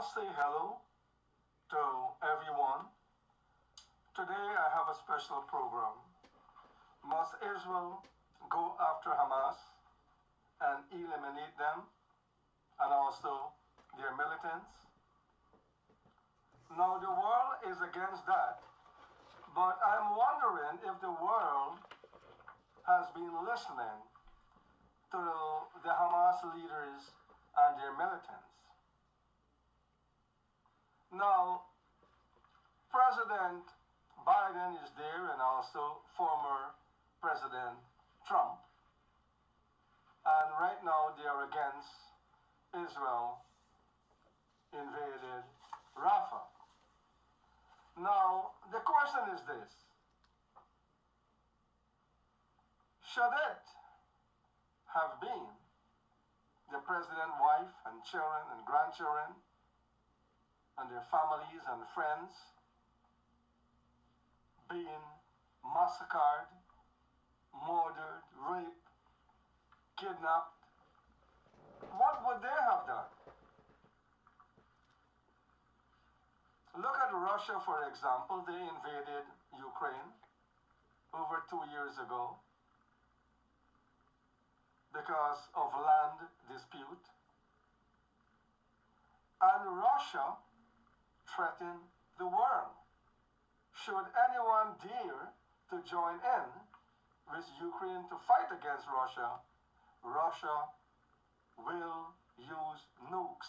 must say hello to everyone. Today I have a special program. Must Israel go after Hamas and eliminate them and also their militants? Now the world is against that, but I'm wondering if the world has been listening to the Hamas leaders and their militants. Now, President Biden is there and also former President Trump. And right now they are against Israel invaded Rafah. Now, the question is this. Should it have been the president's wife and children and grandchildren and their families and friends being massacred, murdered, raped, kidnapped? What would they have done? Look at Russia, for example. They invaded Ukraine over 2 years ago because of land dispute. And Russia threatened the world. Should anyone dare to join in with Ukraine to fight against Russia, Russia will use nukes.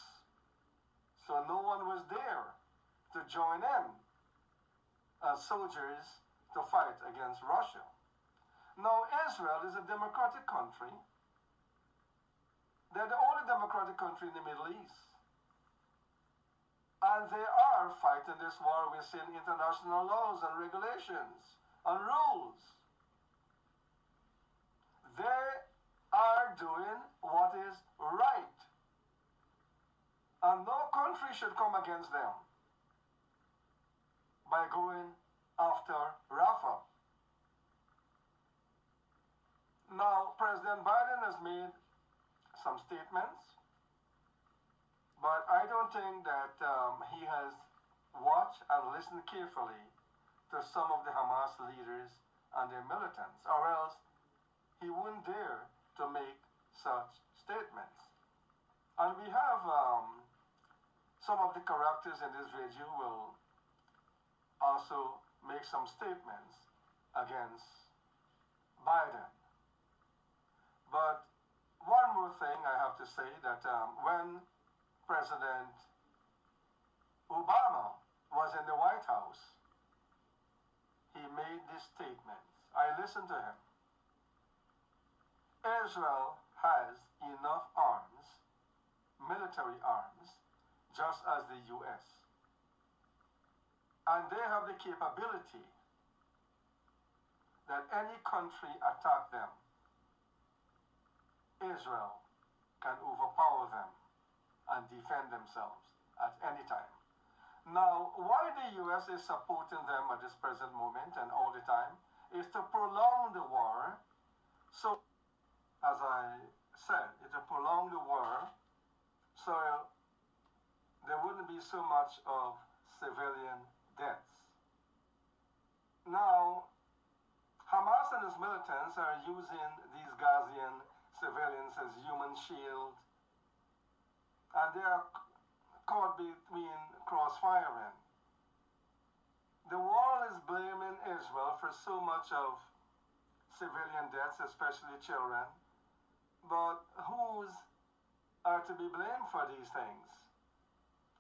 So no one was there to join in as soldiers to fight against Russia. Now, Israel is a democratic country. They're the only democratic country in the Middle East. And they are fighting this war within international laws and regulations and rules. They are doing what is right. And no country should come against them by going after Rafah. Now, President Biden has made some statements, but I don't think that he has watched and listened carefully to some of the Hamas leaders and their militants, or else he wouldn't dare to make such statements. And we have some of the characters in this video will also make some statements against Biden. But one more thing I have to say, that when President Obama was in the White House, he made this statement. I listened to him. Israel has enough arms, military arms, just as the U.S. And they have the capability that any country attack them, Israel can overpower them and defend themselves at any time. Now, why the U.S. is supporting them at this present moment and all the time is to prolong the war. So, as I said, it's to prolong the war so there wouldn't be so much of civilian deaths. Now, Hamas and its militants are using these Gazian civilians as human shield, and they are caught between crossfiring. The world is blaming Israel for so much of civilian deaths, especially children, but who's are to be blamed for these things?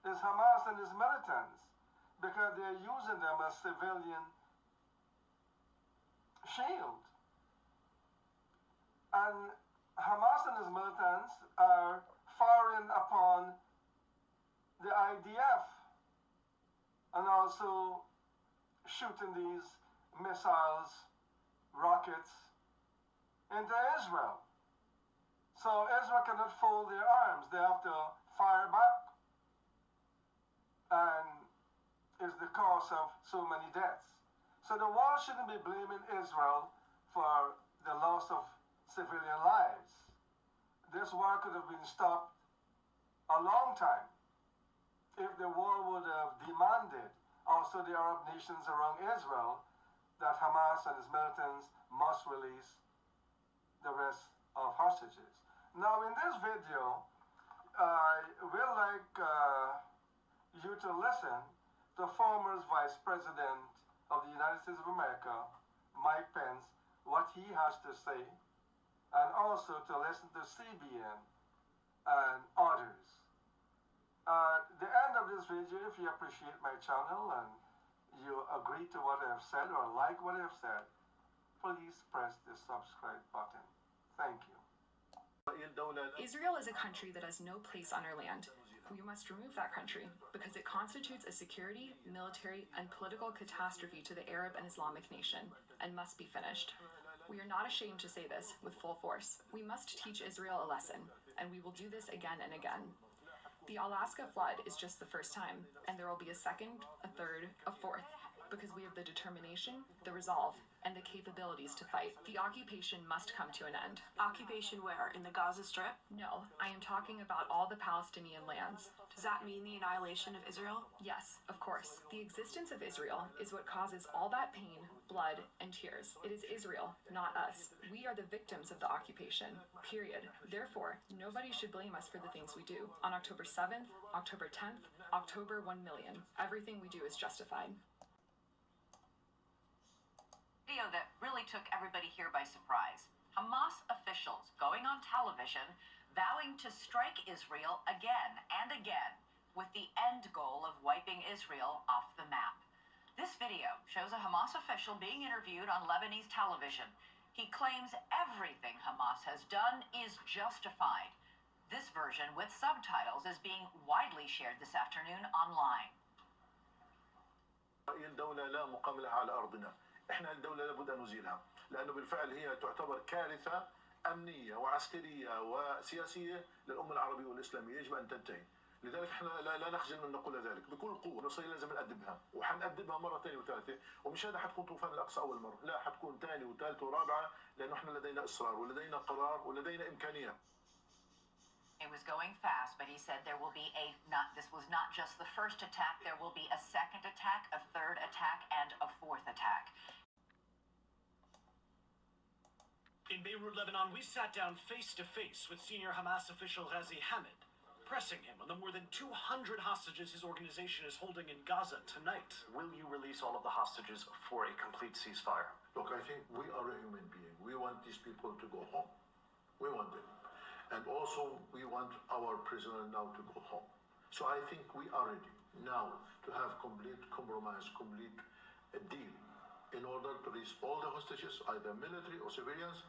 It's Hamas and its militants, because they're using them as civilian shield. And Hamas and its militants are firing upon the IDF and also shooting these missiles, rockets into Israel. So Israel cannot fold their arms. They have to fire back. And is the cause of so many deaths. So the world shouldn't be blaming Israel for the loss of civilian lives. This war could have been stopped a long time if the world would have demanded, also the Arab nations around Israel, that Hamas and its militants must release the rest of hostages. Now, in this video, I will like you to listen to former Vice President of the United States of America, Mike Pence, what he has to say, and also to listen to CBN and others. At the end of this video, if you appreciate my channel and you agree to what I have said or like what I have said, please press the subscribe button. Thank you. Israel is a country that has no place on our land. We must remove that country because it constitutes a security, military, and political catastrophe to the Arab and Islamic nation and must be finished. We are not ashamed to say this with full force. We must teach Israel a lesson, and we will do this again and again. The Alaska flood is just the first time, and there will be a second, a third, a fourth, because we have the determination, the resolve, and the capabilities to fight. The occupation must come to an end. Occupation where? In the Gaza Strip? No, I am talking about all the Palestinian lands. Does that mean the annihilation of Israel? Yes, of course. The existence of Israel is what causes all that pain, blood, and tears. It is Israel, not us. We are the victims of the occupation, period. Therefore, nobody should blame us for the things we do. On October 7th, October 10th, October 1 million, everything we do is justified. Video that really took everybody here by surprise. Hamas officials going on television vowing to strike Israel again and again with the end goal of wiping Israel off the map. This video shows a Hamas official being interviewed on Lebanese television. He claims everything Hamas has done is justified. This version with subtitles is being widely shared this afternoon online. احنا الدولة لابد ان نزيلها لانه بالفعل هي تعتبر كارثة امنية وعسكرية وسياسية للأمة العربية والإسلامية يجب ان تنتهي. لذلك احنا لا نخجل من نقول ذلك بكل قوة. مصرية لازم نأدبها وحنأدبها مرة ثانية وثالثة، ومش هذا حتكون طوفان الأقصى أول مرة، لا حتكون ثانية وثالثة ورابعة لأنه احنا لدينا إصرار ولدينا قرار ولدينا إمكانيات. It was going fast, but he said there will be this was not just the first attack, there will be a second attack, a third attack, and a fourth attack. In Beirut, Lebanon, we sat down face-to-face with senior Hamas official Ghazi Hamid, pressing him on the more than 200 hostages his organization is holding in Gaza tonight. Will you release all of the hostages for a complete ceasefire? Look, I think we are a human being. We want these people to go home. We want them. And also, we want our prisoner now to go home. So I think we are ready now to have complete compromise, complete deal in order to release all the hostages, either military or civilians,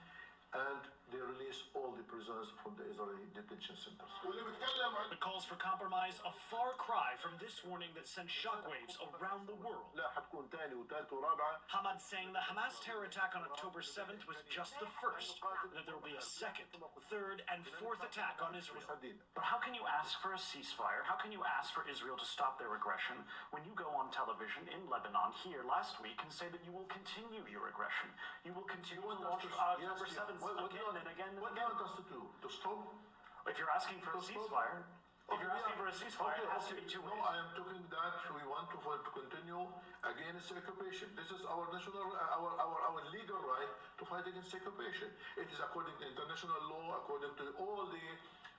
and they release all the prisoners from the Israeli detention centers. The calls for compromise, a far cry from this warning that sent shockwaves around the world. Hamad saying the Hamas terror attack on October 7th was just the first, and that there will be a second, third, and fourth attack on Israel. But how can you ask for a ceasefire? How can you ask for Israel to stop their aggression when you go on television in Lebanon here last week and say that you will continue your aggression? You will continue to launch October 7th again and again and what again. do you want us to do? To stop? If you're asking for a ceasefire, it has to be 2 No, ways. I am talking that we want to continue against occupation. This is our national, our legal right to fight against occupation. It is according to international law, according to all the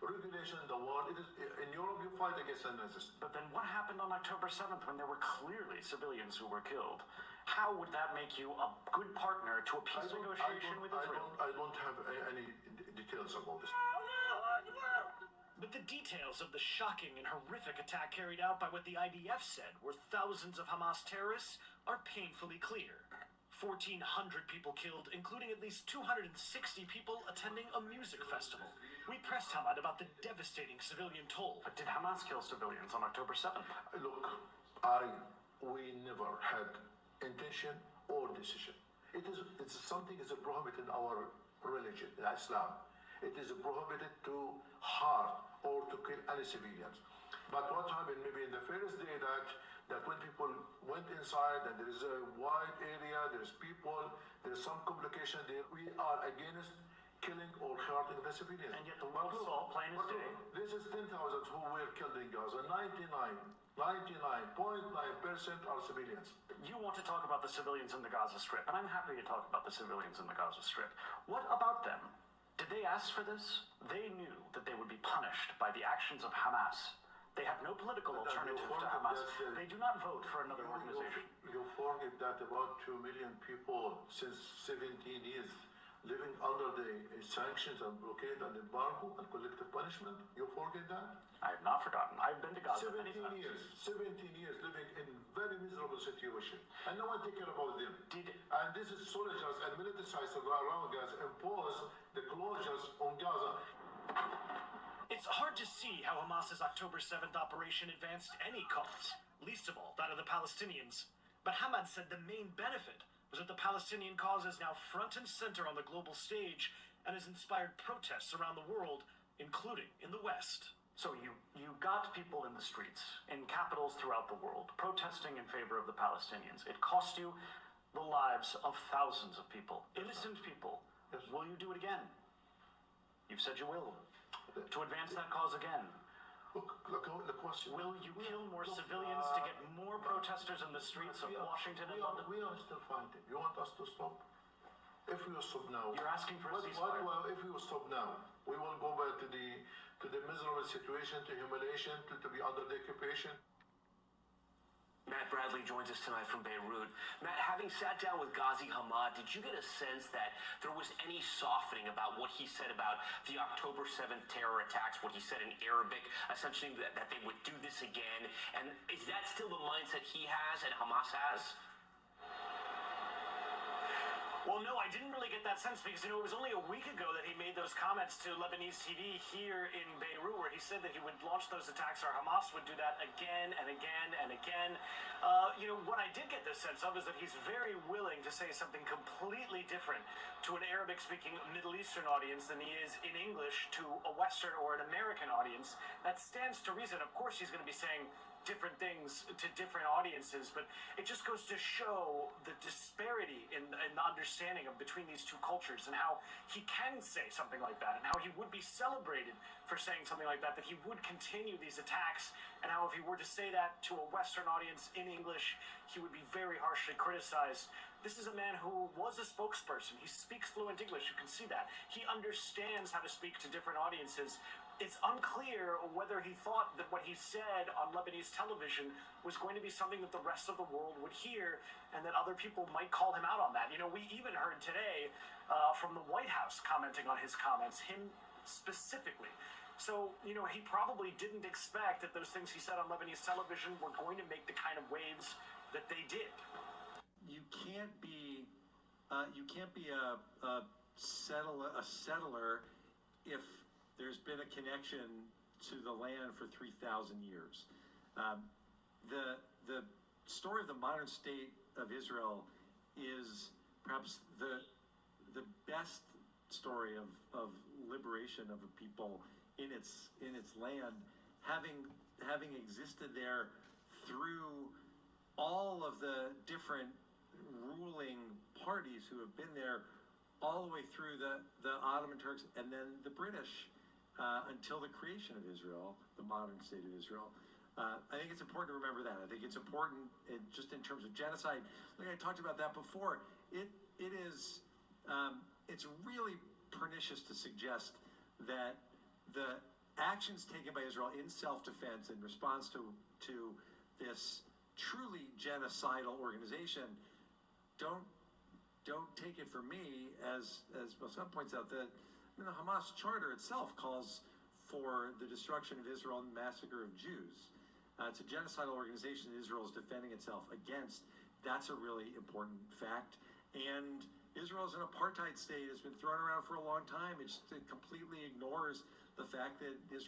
regulation in the world. It is in Europe you fight against Nazis. But then what happened on October 7th when there were clearly civilians who were killed? How would that make you a good partner to a peace negotiation with Israel? I don't have any details about this. But the details of the shocking and horrific attack carried out by what the IDF said were thousands of Hamas terrorists are painfully clear. 1,400 people killed, including at least 260 people attending a music festival. We pressed Hamad about the devastating civilian toll. But did Hamas kill civilians on October 7th? Look, we never had intention or decision. It's something is prohibited in our religion, in Islam. It is prohibited to harm or to kill any civilians. But what happened maybe in the first day that when people went inside and there is a wide area, there is people, there is some complication there, we are against killing or hurting the civilians. And yet the world saw plain as day. This is 10,000 who were killed in Gaza. 99.9% are civilians. You want to talk about the civilians in the Gaza Strip, and I'm happy to talk about the civilians in the Gaza Strip. What about them? Did they ask for this? They knew that they would be punished by the actions of Hamas. They have no political alternative to Hamas. They do not vote for another organization. You forget that about 2 million people since 17 years living under the sanctions and blockade and embargo and collective punishment. You forget that? I have not forgotten. I've been to Gaza many times. 17 years living in very miserable situation. And no one take care about them. And this is soldiers and militarized around Gaza impose the closures on Gaza. It's hard to see how Hamas's October 7th operation advanced any cause, least of all that of the Palestinians. But Hamad said the main benefit was that the Palestinian cause is now front and center on the global stage and has inspired protests around the world, including in the West. So you got people in the streets, in capitals throughout the world, protesting in favor of the Palestinians. It cost you the lives of thousands of people, innocent people. Yes. Will you do it again? You've said you will. To advance that cause again. Look, the question. Will you kill more civilians to get more protesters in the streets of Washington and London? We are still fighting. You want us to stop? If we stop now, you're asking for a ceasefire. Well, if we stop now, we will go back to the miserable situation, to humiliation, to be under the occupation. Matt Bradley joins us tonight from Beirut. Matt, having sat down with Ghazi Hamad, did you get a sense that there was any softening about what he said about the October 7th terror attacks, what he said in Arabic, essentially that they would do this again? And is that still the mindset he has and Hamas has? Well, no, I didn't really get that sense because, it was only a week ago that he made those comments to Lebanese TV here in Beirut where he said that he would launch those attacks or Hamas would do that again and again and again. What I did get the sense of is that he's very willing to say something completely different to an Arabic-speaking Middle Eastern audience than he is in English to a Western or an American audience. That stands to reason. Of course, he's going to be saying different things to different audiences, but it just goes to show the disparity in the understanding of between these two cultures and how he can say something like that and how he would be celebrated for saying something like that he would continue these attacks, and how if he were to say that to a Western audience in English, he would be very harshly criticized. This is a man who was a spokesperson. He speaks fluent English. You can see that. He understands how to speak to different audiences. It's unclear whether he thought that what he said on Lebanese television was going to be something that the rest of the world would hear and that other people might call him out on that. We even heard today from the White House commenting on his comments, him specifically. So, he probably didn't expect that those things he said on Lebanese television were going to make the kind of waves that they did. You can't be a settler if there's been a connection to the land for 3,000 years. The story of the modern state of Israel is perhaps the best story of liberation of a people in its land, having existed there through all of the different ruling parties who have been there all the way through the Ottoman Turks and then the British. Until the creation of Israel, the modern state of Israel. I think it's important to remember that. I think it's important just in terms of genocide. Like I talked about that before. It's really pernicious to suggest that the actions taken by Israel in self-defense in response to this truly genocidal organization don't take it from me as Mosab points out that. The Hamas charter itself calls for the destruction of Israel and massacre of Jews. It's a genocidal organization that Israel is defending itself against. That's a really important fact. And Israel is an apartheid state. It's been thrown around for a long time. It completely ignores the fact that the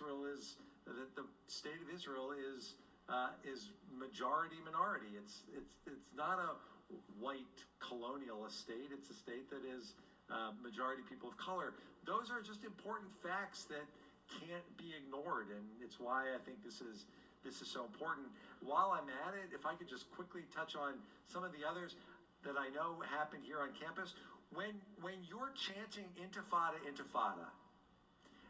state of Israel is majority minority. It's not a white colonialist state. It's a state that is majority people of color. Those are just important facts that can't be ignored, and it's why I think this is so important. While I'm at it, if I could just quickly touch on some of the others that I know happened here on campus. when you're chanting intifada, intifada,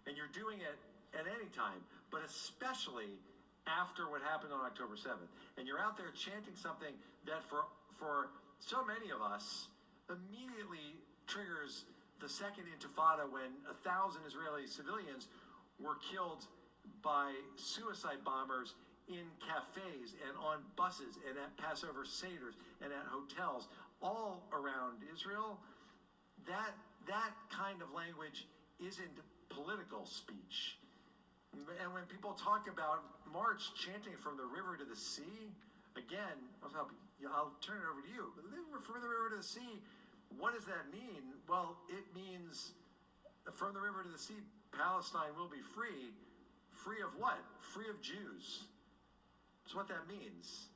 and you're doing it at any time, but especially after what happened on October 7th, and you're out there chanting something that for so many of us immediately triggers the second intifada when 1,000 Israeli civilians were killed by suicide bombers in cafes and on buses and at Passover Seders and at hotels all around Israel. That kind of language isn't political speech. And when people talk about March chanting from the river to the sea, again, I'll turn it over to you. From the river to the sea, what does that mean? Well, it means from the river to the sea, Palestine will be free. Free of what? Free of Jews. That's what that means.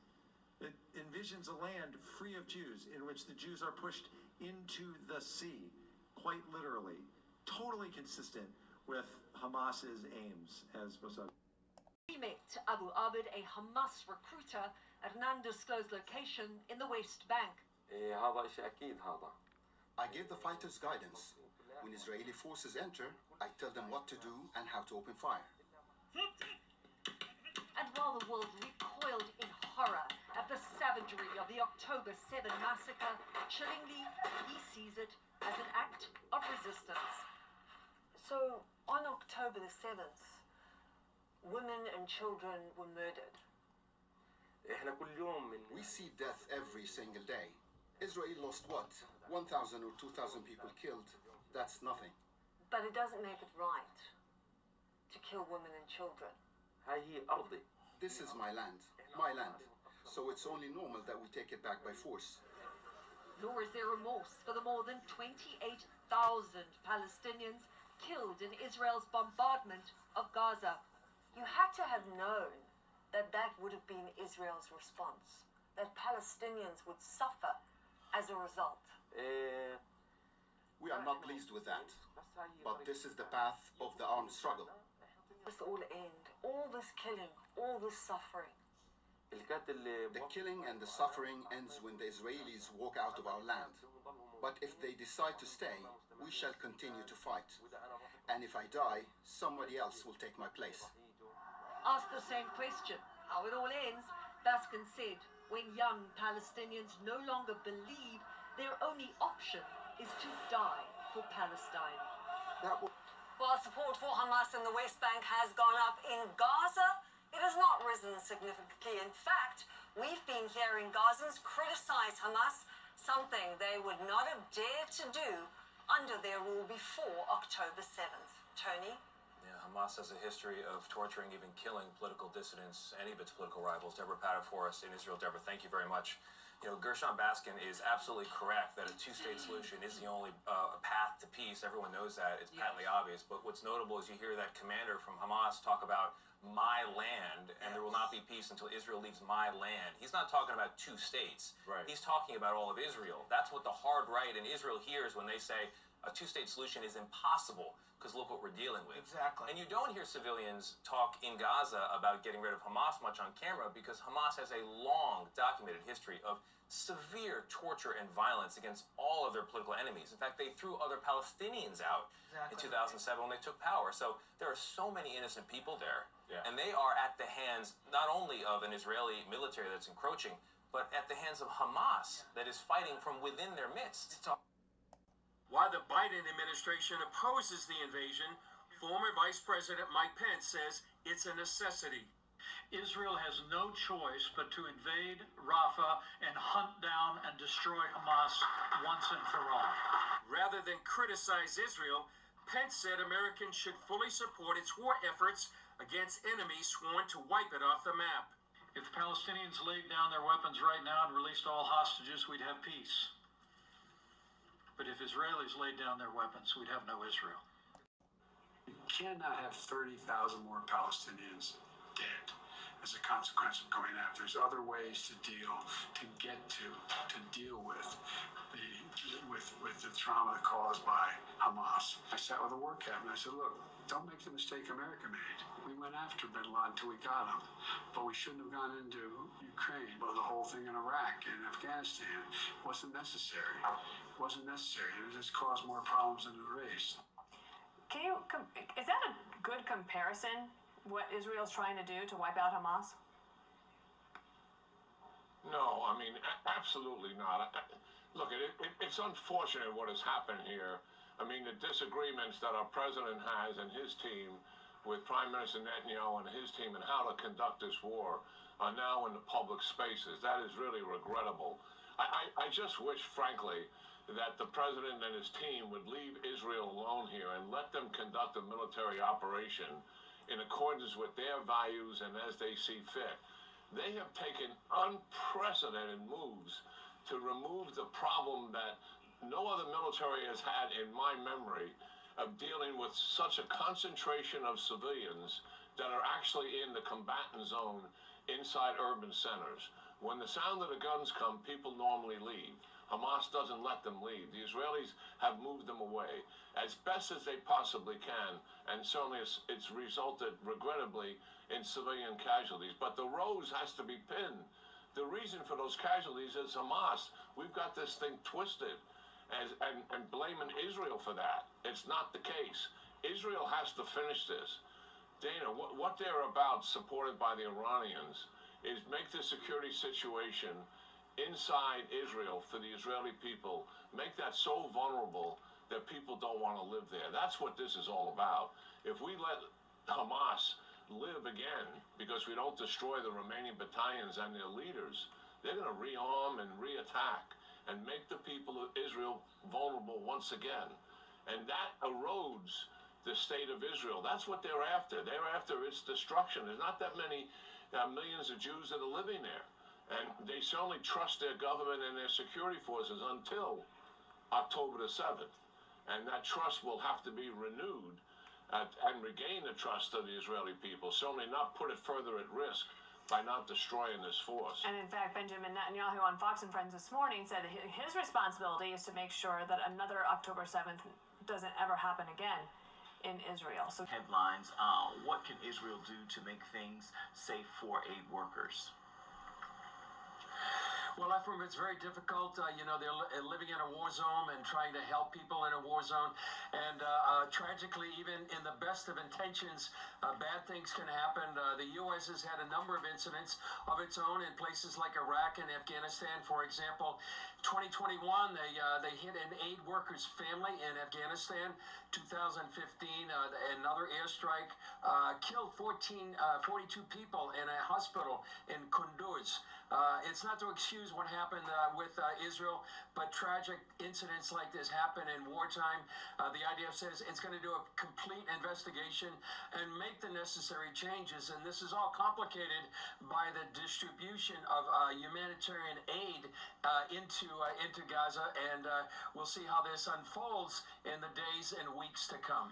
It envisions a land free of Jews in which the Jews are pushed into the sea, quite literally. Totally consistent with Hamas's aims, as Mosab. We met Abu Abid, a Hamas recruiter, at an undisclosed location in the West Bank. I give the fighters guidance. When Israeli forces enter, I tell them what to do and how to open fire. And while the world recoiled in horror at the savagery of the October 7 massacre, chillingly, he sees it as an act of resistance. So, on October the 7th, women and children were murdered. We see death every single day. Israel lost what? 1,000 or 2,000 people killed. That's nothing. But it doesn't make it right to kill women and children. This is my land. My land. So it's only normal that we take it back by force. Nor is there remorse for the more than 28,000 Palestinians killed in Israel's bombardment of Gaza. You had to have known that that would have been Israel's response, that Palestinians would suffer as a result. We are not pleased with that, but this is the path of the armed struggle. This all end, all this killing, all this suffering. The killing and the suffering ends when the Israelis walk out of our land. But if they decide to stay, we shall continue to fight. And if I die, somebody else will take my place. Asked the same question, how it all ends, Baskin said, when young Palestinians no longer believe their only option is to die for Palestine. While support for Hamas in the West Bank has gone up in Gaza, it has not risen significantly. In fact, we've been hearing Gazans criticize Hamas, something they would not have dared to do under their rule before October 7th. Tony? Yeah, Hamas has a history of torturing, even killing political dissidents, any of its political rivals. Deborah Pataforis in Israel. Deborah, thank you very much. You know, Gershon Baskin is absolutely correct that a two-state solution is the only path to peace. Everyone knows that. It's patently obvious. But what's notable is you hear that commander from Hamas talk about my land, and there will not be peace until Israel leaves my land. He's not talking about two states. Right. He's talking about all of Israel. That's what the hard right in Israel hears when they say a two-state solution is impossible, because look what we're dealing with. Exactly. And you don't hear civilians talk in Gaza about getting rid of Hamas much on camera, because Hamas has a long documented history of severe torture and violence against all of their political enemies. In fact, they threw other Palestinians out in 2007 when they took power. So there are so many innocent people there. Yeah. And they are at the hands not only of an Israeli military that's encroaching, but at the hands of Hamas that is fighting from within their midst. While the Biden administration opposes the invasion, former Vice President Mike Pence says it's a necessity. Israel has no choice but to invade Rafah and hunt down and destroy Hamas once and for all. Rather than criticize Israel, Pence said Americans should fully support its war efforts against enemies sworn to wipe it off the map. If the Palestinians laid down their weapons right now and released all hostages, we'd have peace. But if Israelis laid down their weapons, we'd have no Israel. You cannot have 30,000 more Palestinians dead. as a consequence of going after. There's other ways to deal with the trauma caused by Hamas. I sat with the war cabinet. I said, look, don't make the mistake America made. We went after bin Laden until we got him, but we shouldn't have gone into Ukraine or the whole thing in Iraq and Afghanistan. It wasn't necessary. It wasn't necessary. It just caused more problems than it raised. Is that a good comparison, what Israel's trying to do to wipe out Hamas? No, I mean, absolutely not. Look, it's unfortunate what has happened here. I mean, the disagreements that our president has and his team with Prime Minister Netanyahu and his team and how to conduct this war are now in the public spaces. That is really regrettable. I just wish, frankly, that the president and his team would leave Israel alone here and let them conduct a military operation in accordance with their values and as they see fit. They have taken unprecedented moves to remove the problem that no other military has had in my memory of dealing with such a concentration of civilians that are actually in the combatant zone inside urban centers. When the sound of the guns come, people normally leave. Hamas doesn't let them leave. The Israelis have moved them away as best as they possibly can, and certainly it's resulted, regrettably, in civilian casualties. But the rose has to be pinned. The reason for those casualties is Hamas. We've got this thing twisted and blaming Israel for that. It's not the case. Israel has to finish this. Dana, what they're about, supported by the Iranians, is make the security situation inside Israel for the Israeli people, make that so vulnerable that people don't want to live there. That's what this is all about. If we let Hamas live again because we don't destroy the remaining battalions and their leaders, they're going to rearm and reattack and make the people of Israel vulnerable once again. And that erodes the state of Israel. That's what they're after. They're after its destruction. There's not that many millions of Jews that are living there. And they certainly trust their government and their security forces until October the 7th. And that trust will have to be renewed and regain the trust of the Israeli people, certainly not put it further at risk by not destroying this force. And in fact, Benjamin Netanyahu on Fox and Friends this morning said that his responsibility is to make sure that another October 7th doesn't ever happen again in Israel. So headlines, what can Israel do to make things safe for aid workers? Well, Outram, it's very difficult. They're living in a war zone and trying to help people in a war zone. And tragically, even in the best of intentions, bad things can happen. The U.S. has had a number of incidents of its own in places like Iraq and Afghanistan. For example, 2021, they hit an aid worker's family in Afghanistan. 2015, another airstrike killed 42 people in a hospital in Kunduz. It's not to excuse what happened with Israel, but tragic incidents like this happen in wartime. The IDF says it's going to do a complete investigation and make the necessary changes. And this is all complicated by the distribution of humanitarian aid into Gaza. And we'll see how this unfolds in the days and weeks to come.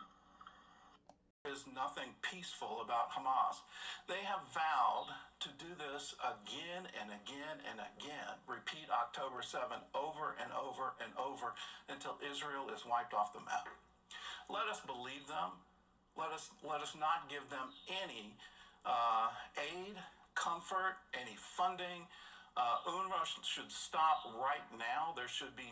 There's nothing peaceful about Hamas. They have vowed to do this again and again and again, repeat October 7 over and over and over until Israel is wiped off the map. Let us believe them. Let us not give them any aid, comfort, any funding. UNRWA should stop right now. There should be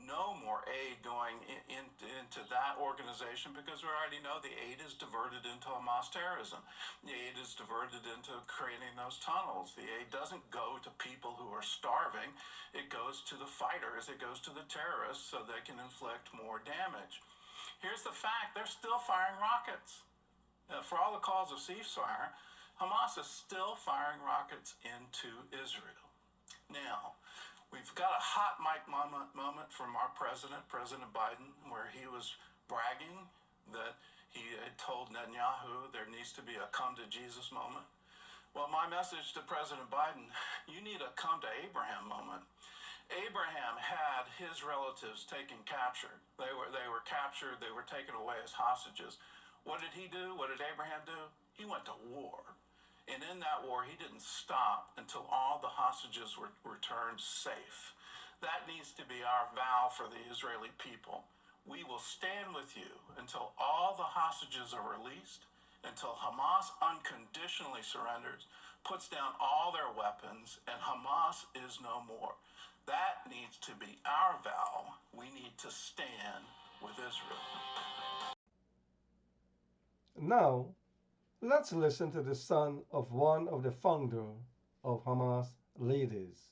no more aid going into that organization because we already know the aid is diverted into Hamas terrorism. The aid is diverted into creating those tunnels. The aid doesn't go to people who are starving. It goes to the fighters. It goes to the terrorists so they can inflict more damage. Here's the fact. They're still firing rockets. For all the calls of ceasefire, Hamas is still firing rockets into Israel. Now, we've got a hot mic moment from our president, President Biden, where he was bragging that he had told Netanyahu there needs to be a come to Jesus moment. Well, my message to President Biden, you need a come to Abraham moment. Abraham had his relatives captured. They were captured. They were taken away as hostages. What did he do? What did Abraham do? He went to war. And in that war, he didn't stop until all the hostages were returned safe. That needs to be our vow for the Israeli people. We will stand with you until all the hostages are released, until Hamas unconditionally surrenders, puts down all their weapons, and Hamas is no more. That needs to be our vow. We need to stand with Israel. Now, let's listen to the son of one of the founders of Hamas leaders,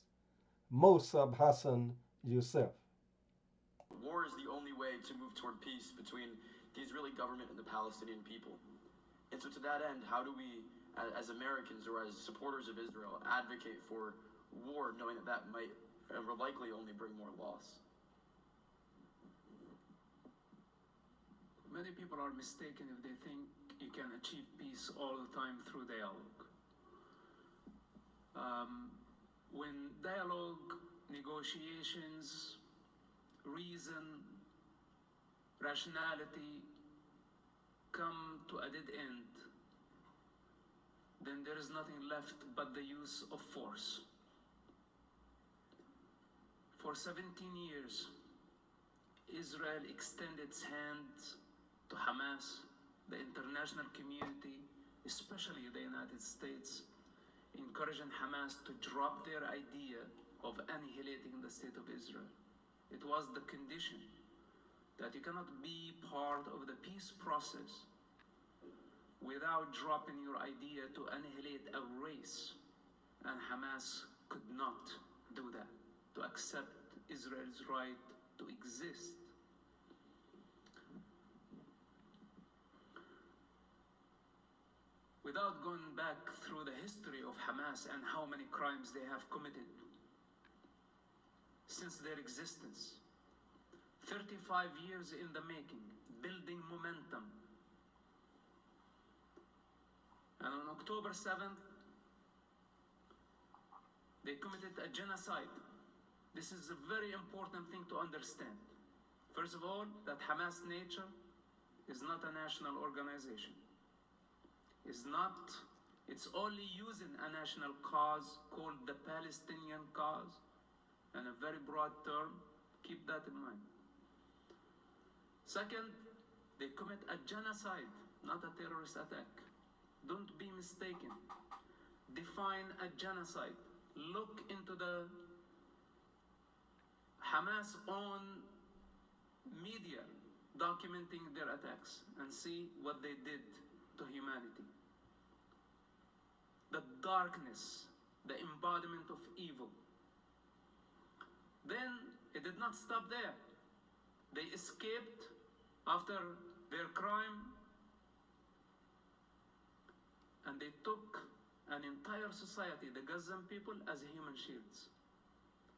Mosab Hassan Yousef. War is the only way to move toward peace between the Israeli government and the Palestinian people. And so to that end, how do we, as Americans or as supporters of Israel, advocate for war, knowing that that might and will likely only bring more loss? Many people are mistaken if they think you can achieve peace all the time through dialogue. When dialogue, negotiations, reason, rationality come to a dead end, then there is nothing left but the use of force. For 17 years, Israel extended its hand to Hamas. The international community, especially the United States, encouraging Hamas to drop their idea of annihilating the state of Israel. It was the condition that you cannot be part of the peace process without dropping your idea to annihilate a race. And Hamas could not do that, to accept Israel's right to exist. Without going back through the history of Hamas and how many crimes they have committed since their existence, 35 years in the making, building momentum. And on October 7th, they committed a genocide. This is a very important thing to understand. First of all, that Hamas nature is not a national organization. It's only using a national cause called the Palestinian cause, and a very broad term. Keep that in mind. Second, they commit a genocide, not a terrorist attack. Don't be mistaken. Define a genocide. Look into the Hamas own media documenting their attacks and see what they did to humanity. The darkness, the embodiment of evil. Then it did not stop there. They escaped after their crime, and they took an entire society, the Gazan people, as human shields.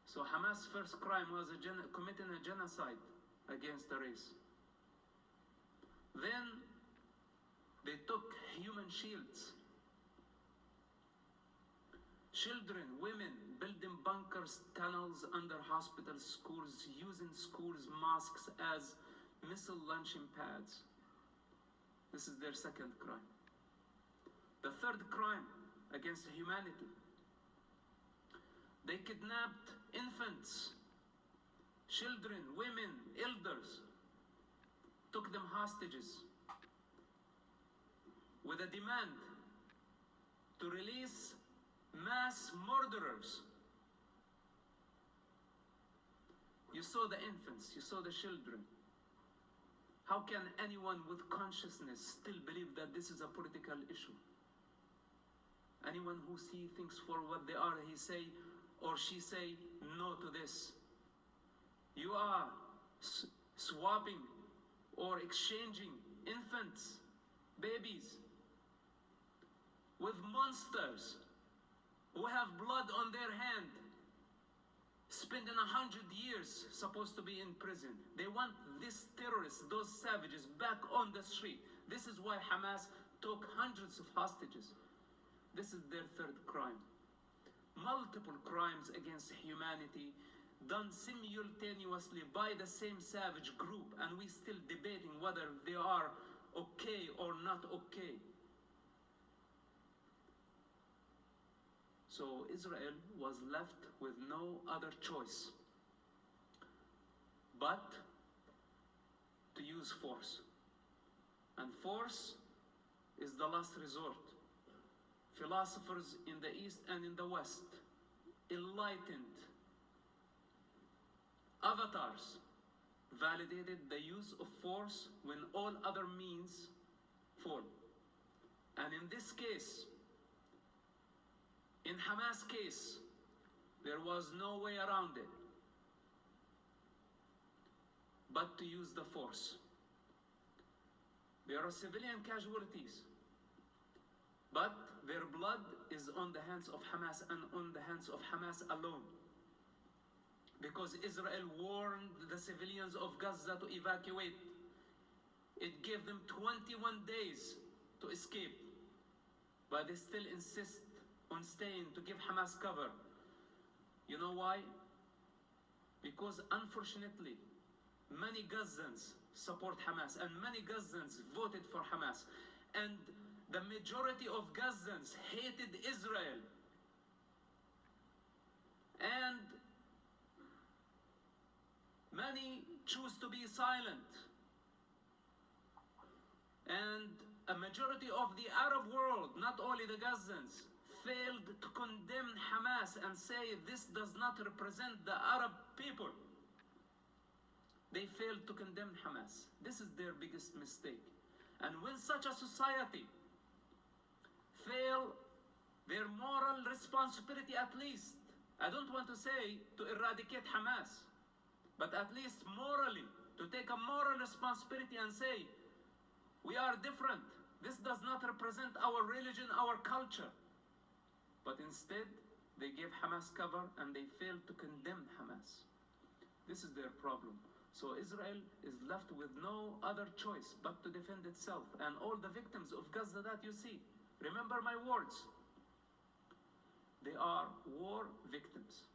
So Hamas' first crime was committing a genocide against the race. Then they took human shields. Children, women, building bunkers, tunnels under hospitals, schools, using schools, mosques as missile launching pads. This is their second crime. The third crime against humanity. They kidnapped infants, children, women, elders, took them hostages with a demand to release mass murderers. You saw the infants, you saw the children. How can anyone with consciousness still believe that this is a political issue? Anyone who sees things for what they are, he say or she say no to this. You are swapping or exchanging infants, babies, with monsters who have blood on their hand, spending 100 years supposed to be in prison. They want these terrorists, those savages, back on the street. This is why Hamas took hundreds of hostages. This is their third crime. Multiple crimes against humanity done simultaneously by the same savage group, and we still debating whether they are okay or not okay. So Israel was left with no other choice but to use force. And force is the last resort. Philosophers in the East and in the West, enlightened avatars, validated the use of force when all other means fall. And in this case, in Hamas case, there was no way around it but to use the force. There are civilian casualties, but their blood is on the hands of Hamas and on the hands of Hamas alone. Because Israel warned the civilians of Gaza to evacuate. It gave them 21 days to escape, but they still insist on staying to give Hamas cover. You know why? Because unfortunately, many Gazans support Hamas and many Gazans voted for Hamas. And the majority of Gazans hated Israel. And many choose to be silent. And a majority of the Arab world, not only the Gazans, failed to condemn Hamas and say this does not represent the Arab people. They failed to condemn Hamas. This is their biggest mistake. And when such a society fail their moral responsibility, at least, I don't want to say to eradicate Hamas, but at least morally, to take a moral responsibility and say, we are different. This does not represent our religion, our culture. But instead, they gave Hamas cover and they failed to condemn Hamas. This is their problem. So Israel is left with no other choice but to defend itself. And all the victims of Gaza that you see, remember my words, they are war victims.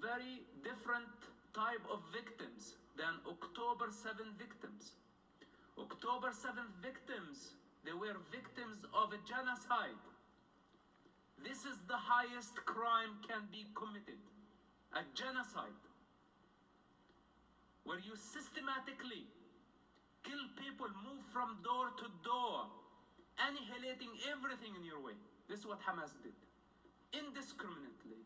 Very different type of victims than October 7 victims. October 7 victims, they were victims of a genocide. This is the highest crime can be committed, a genocide, where you systematically kill people, move from door to door, annihilating everything in your way. This is what Hamas did, indiscriminately.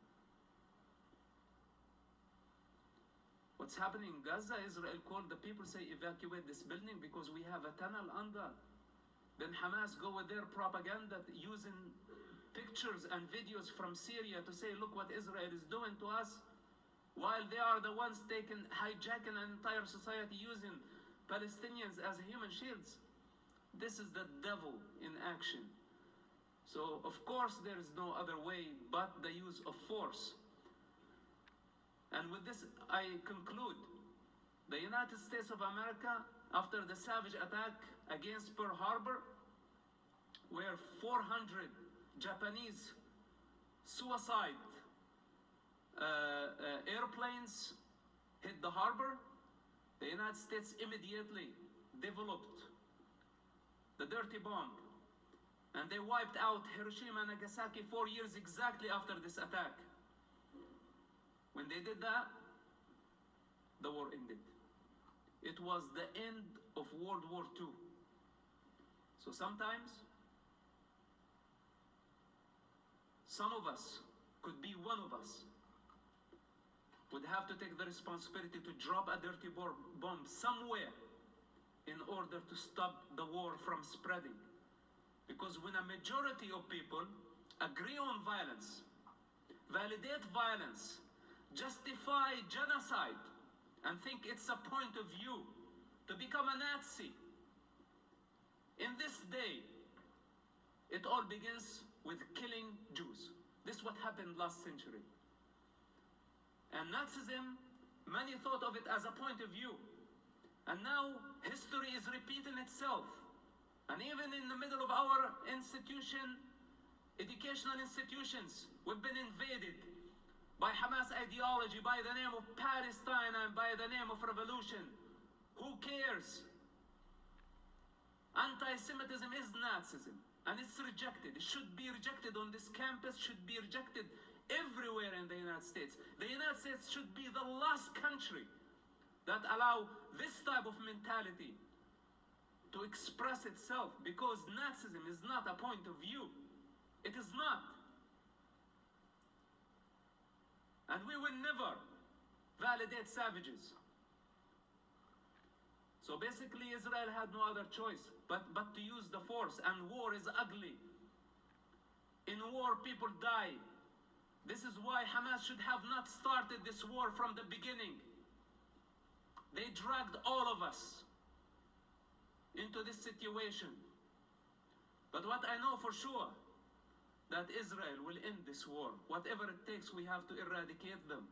What's happening in Gaza, Israel called the people, say evacuate this building because we have a tunnel under. Then Hamas go with their propaganda using pictures and videos from Syria to say, look what Israel is doing to us, while they are the ones hijacking an entire society using Palestinians as human shields. This is the devil in action. So, of course, there is no other way but the use of force. And with this, I conclude. The United States of America, after the savage attack against Pearl Harbor, where 400 Japanese suicide airplanes hit the harbor, the United States immediately developed the dirty bomb. And they wiped out Hiroshima and Nagasaki 4 years exactly after this attack. When they did that, the war ended. It was the end of World War II. So sometimes, some of us, could be one of us, would have to take the responsibility to drop a dirty bomb somewhere in order to stop the war from spreading. Because when a majority of people agree on violence, validate violence, justify genocide, and think it's a point of view to become a Nazi, in this day, it all begins with killing Jews. This is what happened last century. And Nazism, many thought of it as a point of view. And now history is repeating itself. And even in the middle of our educational institutions, we've been invaded by Hamas ideology, by the name of Palestine and by the name of revolution. Who cares? Anti-Semitism is Nazism. And it's rejected. It should be rejected on this campus, should be rejected everywhere in the United States. The United States should be the last country that allow this type of mentality to express itself, because Nazism is not a point of view. It is not. And we will never validate savages. So basically, Israel had no other choice but to use the force, and war is ugly. In war, people die. This is why Hamas should have not started this war from the beginning. They dragged all of us into this situation. But what I know for sure, that Israel will end this war. Whatever it takes, we have to eradicate them.